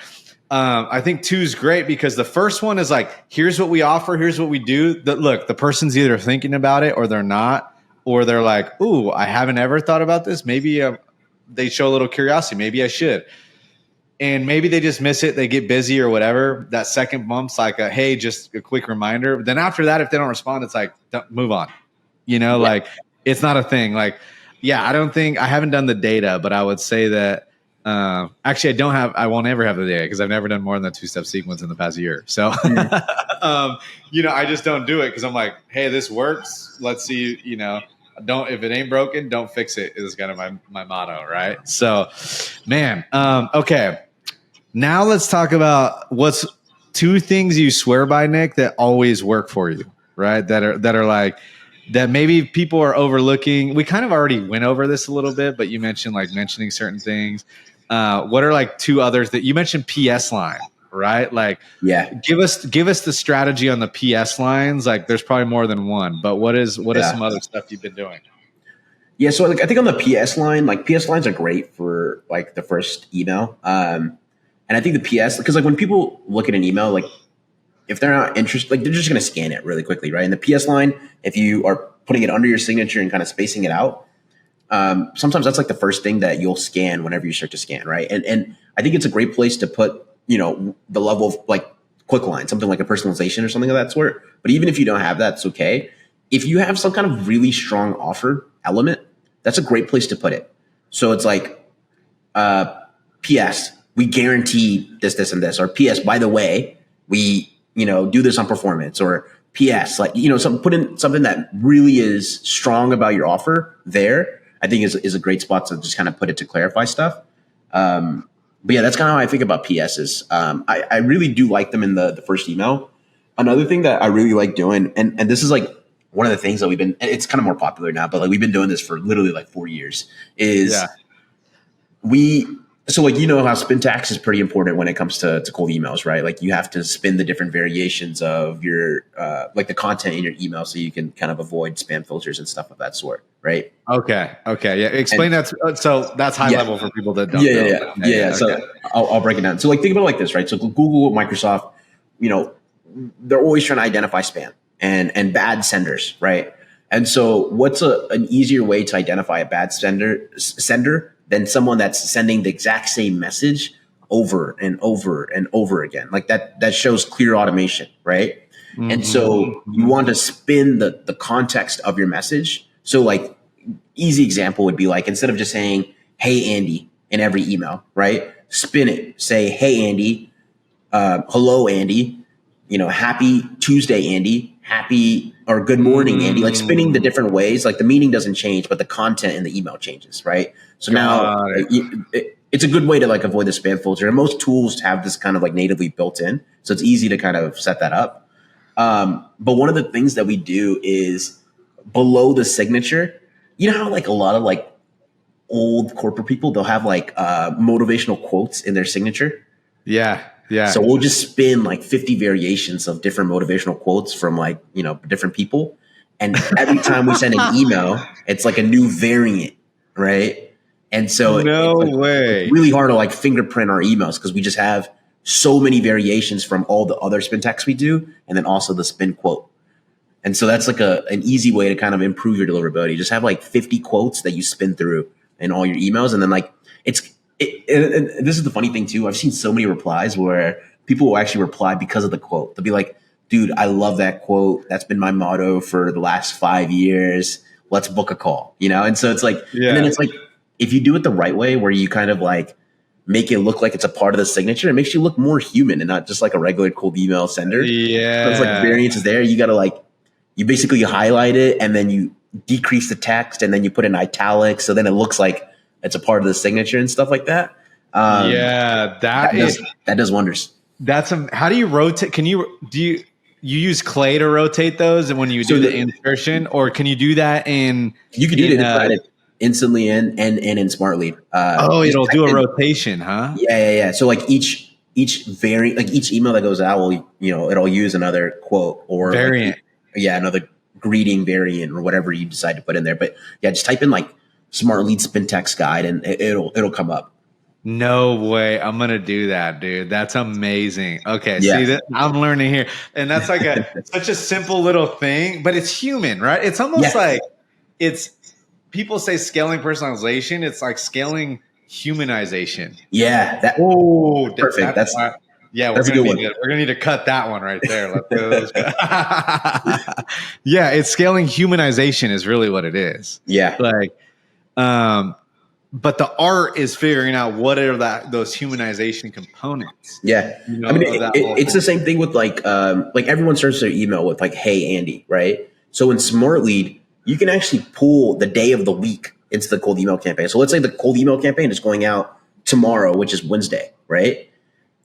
I think 2 is great because the first one is like, here's what we offer, here's what we do. Look, the person's either thinking about it or they're not, or they're like, ooh, I haven't ever thought about this. Maybe they show a little curiosity. Maybe I should. And maybe they just miss it. They get busy or whatever. That second bump's like, hey, just a quick reminder. But then after that, if they don't respond, it's like, move on. Like it's not a thing. Like, I haven't done the data, but I would say that actually, I won't ever have the data because I've never done more than a 2-step sequence in the past year. So, I just don't do it because I'm like, hey, this works. Let's see, if it ain't broken, don't fix it is kind of my motto. Right. So, man. Okay. Now let's talk about what's 2 things you swear by, Nick, that always work for you, right? That are like, that maybe people are overlooking. We kind of already went over this a little bit, but you mentioned like mentioning certain things. What are like 2 others that you mentioned? PS line, right? Like, give us the strategy on the PS lines. Like, there's probably more than one, but what is some other stuff you've been doing? Yeah, so like I think on the PS line, like PS lines are great for like the first email. And I think the PS, because like when people look at an email, like if they're not interested, like they're just going to scan it really quickly, right? And the PS line, if you are putting it under your signature and kind of spacing it out, sometimes that's like the first thing that you'll scan whenever you start to scan, right? And I think it's a great place to put, the level of like quick line, something like a personalization or something of that sort. But even if you don't have that, it's okay. If you have some kind of really strong offer element, that's a great place to put it. So it's like, PS, we guarantee this, and this, or PS, by the way, we, do this on performance, or PS, like, put in something that really is strong about your offer there, I think is a great spot to just kind of put it to clarify stuff. But yeah, that's kind of how I think about PSs. I really do like them in the first email. Another thing that I really like doing, and this is like one of the things that it's kind of more popular now, but like we've been doing this for literally like 4 years, is so like, how spin tax is pretty important when it comes to cold emails, right? Like you have to spin the different variations of your, like the content in your email so you can kind of avoid spam filters and stuff of that sort, right? Okay. Yeah. Explain that. So that's high level for people that don't know. Yeah. So I'll break it down. So like think about it like this, right? So Google, Microsoft, they're always trying to identify spam and bad senders, right? And so what's an easier way to identify a bad sender than someone that's sending the exact same message over and over and over again? Like that shows clear automation, right? Mm-hmm. And so you want to spin the context of your message. So like easy example would be like, instead of just saying, hey, Andy, in every email, right? Spin it. Say, hey, Andy, hello, Andy, happy Tuesday, Andy, happy or good morning, Andy, like spinning the different ways. Like the meaning doesn't change, but the content in the email changes, right? So now it's a good way to like avoid the spam filter. And most tools have this kind of like natively built in. So it's easy to kind of set that up. But one of the things that we do is below the signature, how like a lot of like old corporate people, they'll have like motivational quotes in their signature. Yeah. Yeah. So we'll just spin like 50 variations of different motivational quotes from like, different people. And every time we send an email, it's like a new variant, right? And so No it's way. really hard to like fingerprint our emails because we just have so many variations from all the other spin texts we do, and then also the spin quote. And so that's like an easy way to kind of improve your deliverability. Just have like 50 quotes that you spin through in all your emails. And then like and this is the funny thing too. I've seen so many replies where people will actually reply because of the quote. They'll be like, dude, I love that quote. That's been my motto for the last 5 years. Let's book a call, And so it's like, and then it's like, if you do it the right way where you kind of like make it look like it's a part of the signature, it makes you look more human and not just like a regular cold email sender. Yeah. So it's like variance is there. You got to like, you basically highlight it and then you decrease the text and then you put in italics. So then it looks like it's a part of the signature and stuff like that. That does wonders. How do you rotate? Do you use clay to rotate those and when you do the insertion, or can you do that you can do it inside it instantly and in Smart Lead. It'll do a rotation, huh? Yeah. So like each variant, like each email that goes out will, it'll use another quote or variant. Another greeting variant or whatever you decide to put in there. But yeah, just type in like Smart Lead Spin Text Guide and it'll come up. No way. I'm going to do that, dude. That's amazing. Okay. Yeah. See that I'm learning here. And that's like such a simple little thing, but it's human, right? It's almost like people say scaling personalization. It's like scaling humanization. Yeah. Perfect. That's we're gonna need to cut that one right there. Yeah, it's scaling humanization is really what it is. Yeah. Like, but the art is figuring out what are those humanization components. Yeah. I mean, it's the same thing with like everyone starts their email with like, "Hey, Andy," right? So in Smart Lead, you can actually pull the day of the week into the cold email campaign. So let's say the cold email campaign is going out tomorrow, which is Wednesday, right?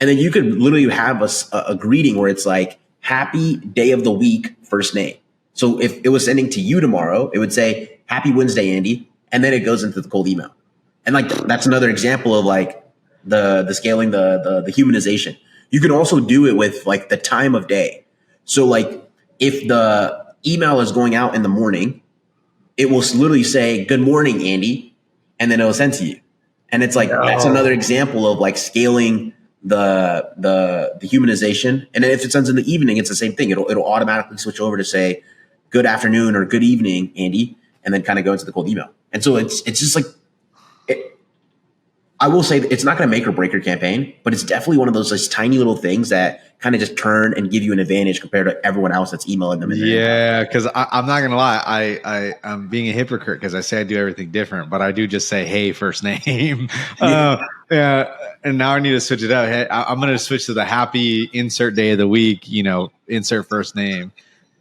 And then you could literally have a greeting where it's like, "Happy day of the week, first name." So if it was sending to you tomorrow, it would say, "Happy Wednesday, Andy." And then it goes into the cold email. And like, that's another example of like the scaling, the humanization. You can also do it with like the time of day. So like if the email is going out in the morning, it will literally say, "Good morning, Andy." And then it'll send to you. And it's like, that's another example of like scaling the humanization. And then if it sends in the evening, it's the same thing. It'll automatically switch over to say, "Good afternoon" or "Good evening, Andy," and then kind of go into the cold email. And so it's just like, I will say that it's not going to make or break your campaign, but it's definitely one of those tiny little things that kind of just turn and give you an advantage compared to everyone else that's emailing them. Yeah, because I'm not going to lie. I'm being a hypocrite because I say I do everything different, but I do just say, "Hey, first name." Yeah. And now I need to switch it out. Hey, I'm going to switch to the happy insert day of the week, insert first name.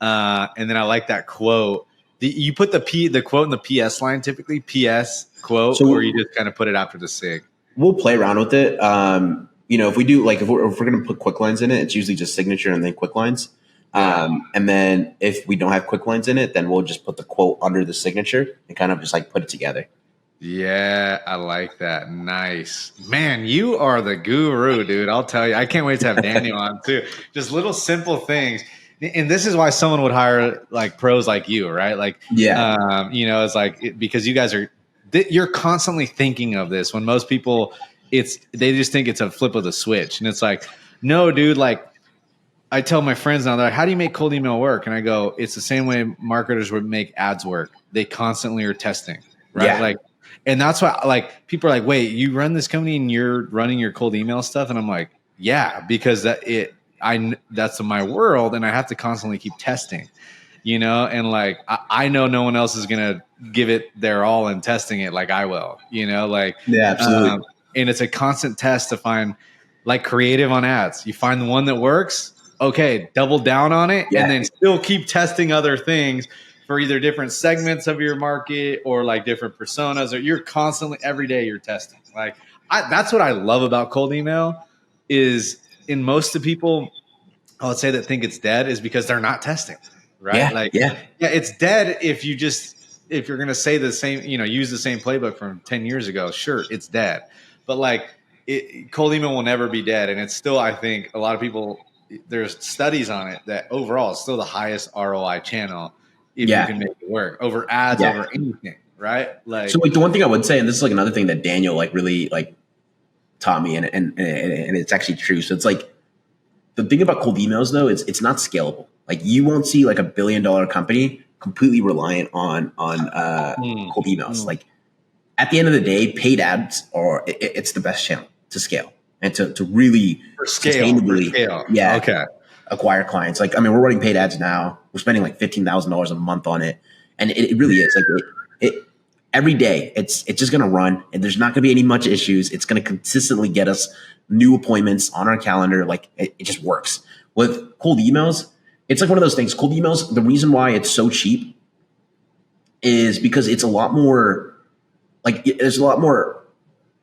And then I like that quote. You put the quote in the PS line, typically PS quote, or you just kind of put it after the sig. We'll play around with it. If we do if we're going to put quick lines in it, it's usually just signature and then quick lines. And then if we don't have quick lines in it, then we'll just put the quote under the signature and kind of just like put it together. Yeah, I like that. Nice. Man, you are the guru, dude. I'll tell you. I can't wait to have Daniel on too. Just little simple things. And this is why someone would hire like pros like you, right? Like, it's like, because you guys you're constantly thinking of this when most people they just think it's a flip of the switch. And it's like, no, dude, like I tell my friends now, they're like, "How do you make cold email work?" And I go, it's the same way marketers would make ads work. They constantly are testing, right? Yeah. Like, and that's why like people are like, "Wait, you run this company and you're running your cold email stuff?" And I'm like, yeah, because that's my world. And I have to constantly keep testing, and like, I know no one else is going to give it their all in testing it like I will, like, yeah, absolutely. And it's a constant test to find like creative on ads. You find the one that works. Okay, double down on it, and then still keep testing other things for either different segments of your market or like different personas. Or you're constantly every day you're testing. Like that's what I love about cold email is in most of the people I would say that think it's dead is because they're not testing, right? Yeah, it's dead if you're going to say the same, use the same playbook from 10 years ago. Sure, it's dead, but like cold email will never be dead, and it's still, I think, a lot of people. There's studies on it that overall it's still the highest ROI channel if you can make it work over ads, over anything, right? Like, so like the one thing I would say, and this is like another thing that Daniel like really like taught me, and it's actually true. So it's like the thing about cold emails though, it's not scalable. Like you won't see like $1 billion company completely reliant on cold emails. Like at the end of the day, paid ads it's the best channel to scale and to really sustainably acquire clients. Like, I mean, we're running paid ads now. We're spending like $15,000 a month on it. And it really is like it every day it's just going to run, and there's not going to be any much issues. It's going to consistently get us new appointments on our calendar. Like it just works. With cold emails, it's like one of those things. Cold emails, the reason why it's so cheap is because it's a lot more like there's a lot more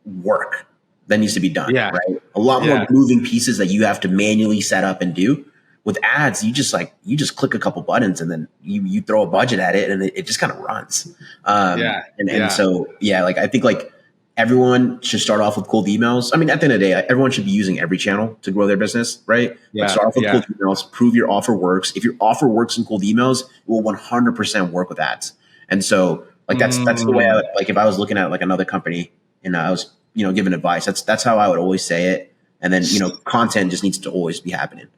work that needs to be done, right? A lot more moving pieces that you have to manually set up and do. With ads, you just click a couple buttons and then you throw a budget at it and it just kind of runs. So like I think like everyone should start off with cold emails. I mean, at the end of the day, everyone should be using every channel to grow their business, right? But start off with cold emails, prove your offer works. If your offer works in cold emails, it will 100% work with ads. And so like that's the way I would, like if I was looking at like another company and I was giving advice, that's how I would always say it. And then content just needs to always be happening.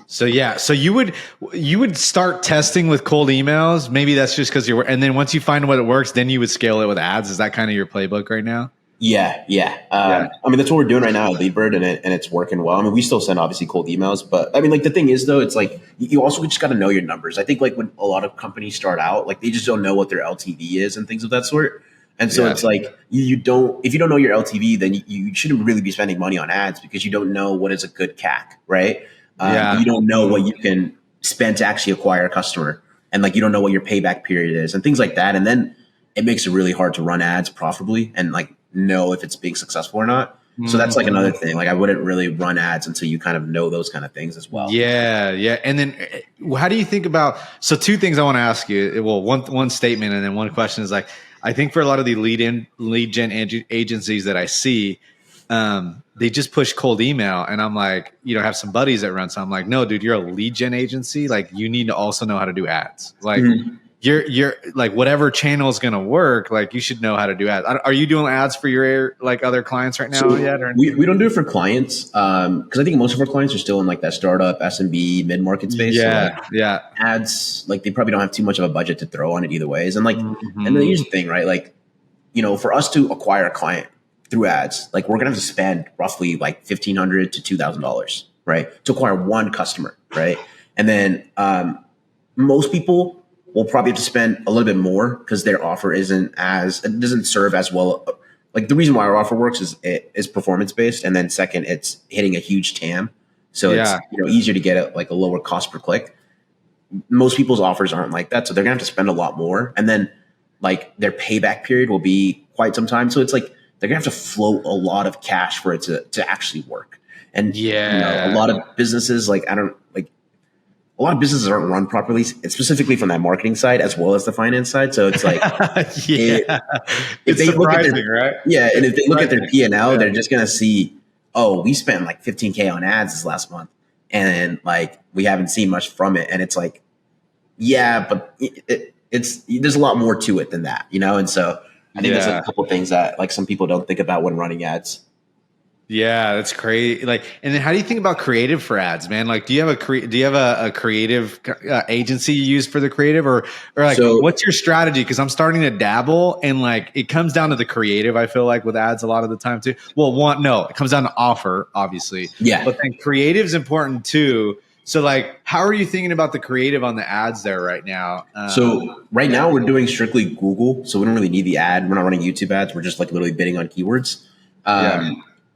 So you would start testing with cold emails. Maybe that's just because and then once you find what it works, then you would scale it with ads. Is that kind of your playbook right now? Yeah. I mean, that's what we're doing right now at Leadbird, and it's working well. I mean, we still send obviously cold emails, but I mean, like the thing is though, it's like you also just got to know your numbers. I think like when a lot of companies start out, like they just don't know what their LTV is and things of that sort. And so it's like if you don't know your LTV, then you shouldn't really be spending money on ads because you don't know what is a good CAC, right? You don't know what you can spend to actually acquire a customer, and like you don't know what your payback period is and things like that. And then it makes it really hard to run ads profitably and like know if it's being successful or not. So that's like another thing. Like I wouldn't really run ads until you kind of know those kind of things as well. Yeah. And then how do you think about, so two things I want to ask you. Well, one statement and then one question is like, I think for a lot of the lead gen agencies that I see, they just push cold email, and I'm like, have some buddies that run. So I'm like, no, dude, you're a lead gen agency. Like you need to also know how to do ads. Like you're like whatever channel is going to work, like you should know how to do ads. Are you doing ads for your like other clients right now yet? Or? We don't do it for clients because I think most of our clients are still in like that startup SMB mid-market space. Ads, like they probably don't have too much of a budget to throw on it either ways. And like, and then here's the thing, right? Like, for us to acquire a client through ads, like we're gonna have to spend roughly like $1,500 to $2,000, right, to acquire one customer, right? And then most people will probably have to spend a little bit more because their offer it doesn't serve as well. Like the reason why our offer works is performance based, and then second, it's hitting a huge TAM, so it's easier to get like a lower cost per click. Most people's offers aren't like that, so they're gonna have to spend a lot more, and then like their payback period will be quite some time. So it's like they're gonna have to float a lot of cash for it to actually work. And a lot of businesses a lot of businesses aren't run properly, specifically from that marketing side as well as the finance side. So it's like, it's surprising, right? Yeah, and if they look at their P&L, they're just gonna see, oh, we spent like $15K on ads this last month, and like we haven't seen much from it. And it's like, but there's a lot more to it than that, And so I think there's a couple of things that like some people don't think about when running ads. Yeah, that's crazy. Like, and then how do you think about creative for ads, man? Like, do you have a creative agency you use for the creative, or like, what's your strategy? Because I'm starting to dabble, and like, it comes down to the creative. I feel like with ads a lot of the time too. Well, it comes down to offer, obviously. Yeah, but then creative is important too. So, like, how are you thinking about the creative on the ads there right now? So right now we're doing strictly Google, so we don't really need the ad. We're not running YouTube ads. We're just like literally bidding on keywords.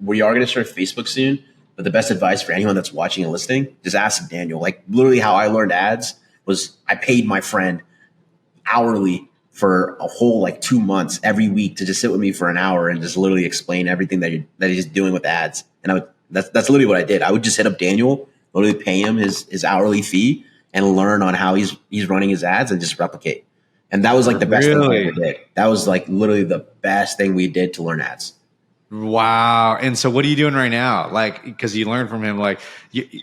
We are going to start Facebook soon, but the best advice for anyone that's watching and listening, just ask Daniel. Like literally how I learned ads was I paid my friend hourly for a whole like 2 months every week to just sit with me for an hour and just literally explain everything that he's doing with ads. And that's literally what I did. I would just hit up Daniel, literally pay him his hourly fee and learn on how he's running his ads and just replicate. And that was like the best thing we ever did. That was like literally the best thing we did to learn ads. Wow. And so what are you doing right now? Like, because you learned from him, like,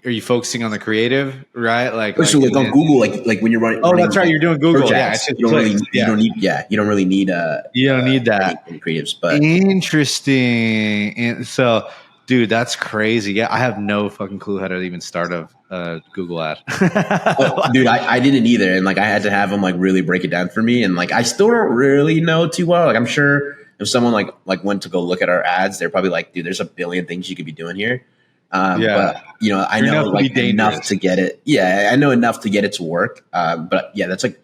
are you focusing on the creative, right? So like on Google, like when you're oh, running that's right. like You're doing search Google. Yeah. It's ads, just you don't really, clicks. Yeah. you don't really need You don't need that. any creatives, but Interesting. And so, dude, that's crazy. Yeah. I have no fucking clue how to even start a Google ad. oh, dude, I didn't either, and like I had to have them like really break it down for me, and like I still don't really know too well. Like I'm sure if someone like went to go look at our ads, they're probably like, dude, there's a billion things you could be doing here. Yeah. But you know, I You're know enough to be like enough dangerous. to get it. Yeah, I know enough to get it to work. But yeah, that's like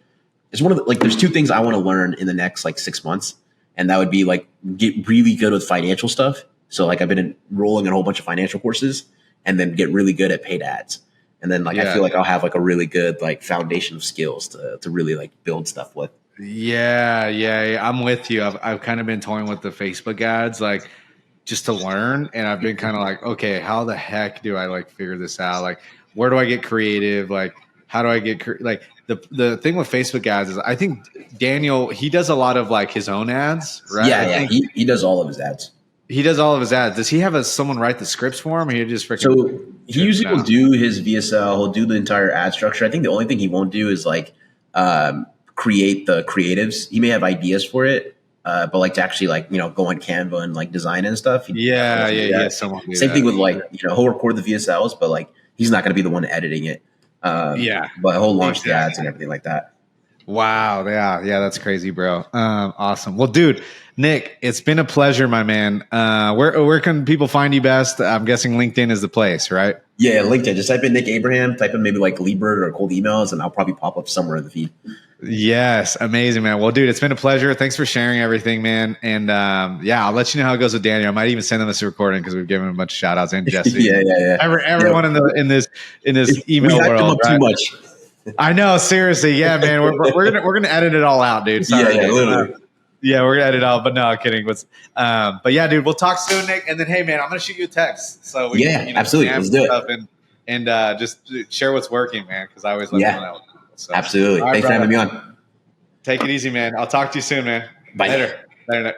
it's one of the, like there's two things I want to learn in the next like 6 months, and that would be like get really good with financial stuff. So like I've been enrolling in a whole bunch of financial courses, and then get really good at paid ads. And then like I Yeah. feel like I'll have like a really good like foundation of skills to really like build stuff with. Yeah. I'm with you. I've kind of been toying with the Facebook ads, like just to learn. And I've been kind of like, okay, how the heck do I like figure this out? Like, where do I get creative? Like, how do I get like the thing with Facebook ads is I think Daniel, he does a lot of like his own ads, right? Yeah, I yeah. think He does all of his ads. he does all of his ads. Does he have someone write the scripts for him? Or he just freaking So he churns usually it will out? do his VSL. He'll do the entire ad structure. I think the only thing he won't do is like create the creatives. He may have ideas for it, but like to actually like go on Canva and like design and stuff. He definitely Yeah, doesn't do yeah, yeah. that. Someone do Same thing that. with like he'll record the VSLs, but like he's not going to be the one editing it. Yeah, But he'll launch the exactly. ads and everything like that. Wow. Yeah, that's crazy, bro. Awesome. Well, dude, Nick, it's been a pleasure, my man. Where can people find you best? I'm guessing LinkedIn is the place, right? Yeah, LinkedIn. Just type in Nick Abraham, type in maybe like Liebert or cold emails, and I'll probably pop up somewhere in the feed. Yes, amazing, man. Well, dude, it's been a pleasure. Thanks for sharing everything, man. And yeah, I'll let you know how it goes with Daniel. I might even send them this recording because we've given him a bunch of shout outs and Jesse Yeah, and yeah, yeah. everyone in this We email hyped him world, up too right? much. I know, seriously. Yeah, man. We're gonna edit it all out, dude. Yeah, Sorry. yeah, literally. Yeah, we're gonna edit it out, but no, kidding. But yeah, dude, we'll talk soon, Nick. And then, hey, man, I'm gonna shoot you a text so we Yeah, can, absolutely. snap Let's do it. stuff and just share what's working, man. Because I always love doing Yeah, that with people. So, absolutely. all right, Thanks for having brother. me on. Take it easy, man. I'll talk to you soon, man. Bye. Later, Nick.